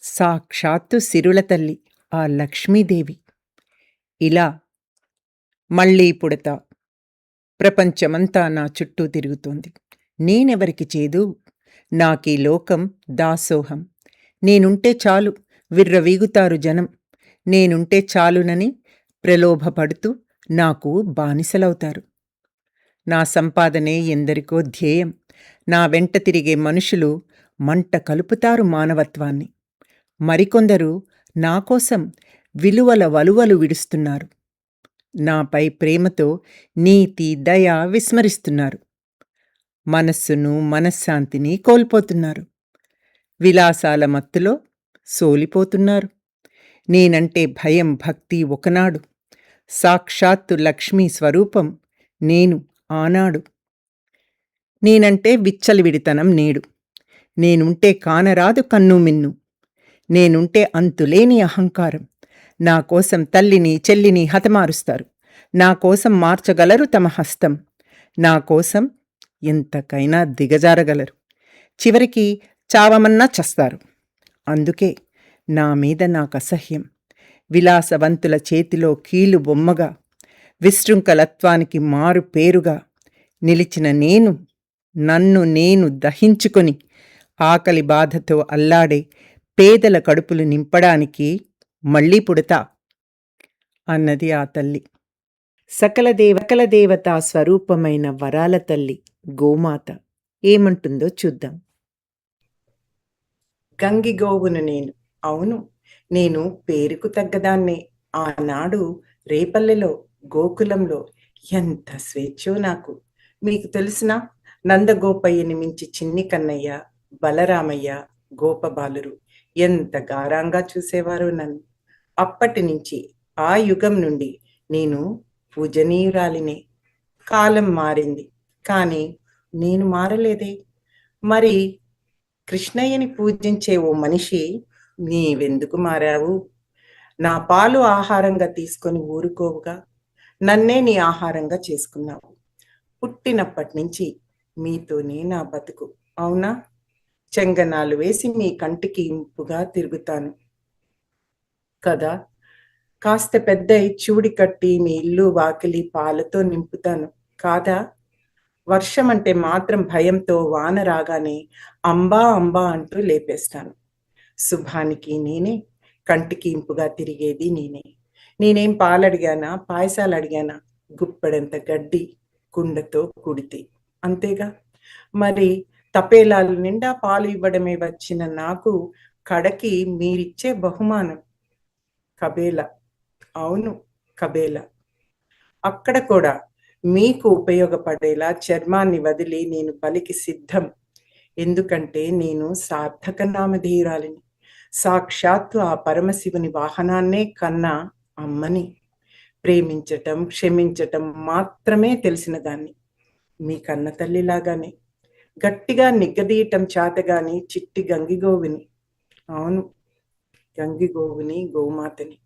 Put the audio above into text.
సాక్షాత్తు సిరుల తల్లి ఆ లక్ష్మీదేవి. ఇలా మళ్ళీ పుడతా, ప్రపంచమంతా నా చుట్టూ తిరుగుతోంది. నేనెవరికి చేదు, నాకీ లోకం దాసోహం. నేనుంటే చాలు విర్రవీగుతారు జనం. నేనుంటే చాలునని ప్రలోభపడుతూ నాకు బానిసలవుతారు. నా సంపాదనే ఎందరికో ధ్యేయం. నా వెంట తిరిగే మనుషులు మంట కలుపుతారు మానవత్వాన్ని. మరికొందరు నాకోసం విలువల వలువలు విడుస్తున్నారు. నాపై ప్రేమతో నీతి, దయ విస్మరిస్తున్నారు. మనస్సును, మనశ్శాంతిని కోల్పోతున్నారు. విలాసాల మత్తులో సోలిపోతున్నారు. నేనంటే భయం, భక్తి ఒకనాడు. సాక్షాత్తు లక్ష్మీ స్వరూపం నేను ఆనాడు. నేనంటే విచ్చలవిడితనం నేడు. నేనుంటే కానరాదు కన్ను మిన్ను. నేనుంటే అంతులేని అహంకారం. నా కోసం తల్లిని, చెల్లిని హతమారుస్తారు. నా కోసం మార్చగలరు తమ హస్తం. నా కోసం ఎంతకైనా దిగజారగలరు. చివరికి చావమన్నా చస్తారు. అందుకే నా మీద నాకసహ్యం. విలాసవంతుల చేతిలో కీలు బొమ్మగా, విశృంఖలత్వానికి మారు పేరుగా నిలిచిన నేను, నన్ను నేను దహించుకొని ఆకలి బాధతో అల్లాడే పేదల కడుపులు నింపడానికి మళ్ళీ పుడతా అన్నది ఆ తల్లి. సకల దేవతా స్వరూపమైన వరాల తల్లి గోమాత ఏమంటుందో చూద్దాం. గంగిగోవును నేను, అవును, నేను పేరుకు తగ్గదాన్నే. ఆనాడు రేపల్లెలో గోకులంలో ఎంత స్వేచ్ఛో నాకు. మీకు తెలిసినా నందగోపయ్యని మించి చిన్ని కన్నయ్య, బలరామయ్య, గోపబాలురు ఎంత గారంగా చూసేవారో నన్ను. అప్పటి నుంచి, ఆ యుగం నుండి నేను పూజనీయురాలినే. కాలం మారింది, కానీ నేను మారలేదే. మరి కృష్ణయ్యని పూజించే ఓ మనిషి, నీవెందుకు మారావు? నా పాలు ఆహారంగా తీసుకొని ఊరుకోవుగా. నన్నే నీ ఆహారంగా చేసుకున్నావు. పుట్టినప్పటి నుంచి మీతోనే నా బతుకు, అవునా? చెంగనాలు వేసి మీ కంటికి ఇంపుగా తిరుగుతాను కదా. కాస్త పెద్ద చూడి కట్టి మీ ఇల్లు వాకిలి పాలతో నింపుతాను కాదా. వర్షం అంటే మాత్రం భయంతో వాన రాగానే అంబా అంబా అంటూ లేపేస్తాను. శుభానికి నేనే, కంటికి ఇంపుగా తిరిగేది నేనే. నేనేం పాలడిగానా, పాయసాలు అడిగానా? గుప్పెడంత గడ్డి కుండతో కుడితే అంతేగా. మరి తపేలాలు నిండా పాలు ఇవ్వడమే వచ్చిన నాకు కడకి మీరిచ్చే బహుమానం కబేల. అవును, కబేల. అక్కడ కూడా మీకు ఉపయోగపడేలా చర్మాన్ని వదిలి నేను పలికి సిద్ధం. ఎందుకంటే నేను సార్థక నామధేయురాలిని. సాక్షాత్తు ఆ పరమశివుని వాహనాన్నే కన్నా అమ్మని. ప్రేమించటం, క్షమించటం మాత్రమే తెలిసిన దాన్ని. మీ కన్న తల్లిలాగానే గట్టిగా నిగ్గదీయటం చేతగాని చిట్టి గంగిగోవుని. అవును, గంగిగోవుని, గోమాతని.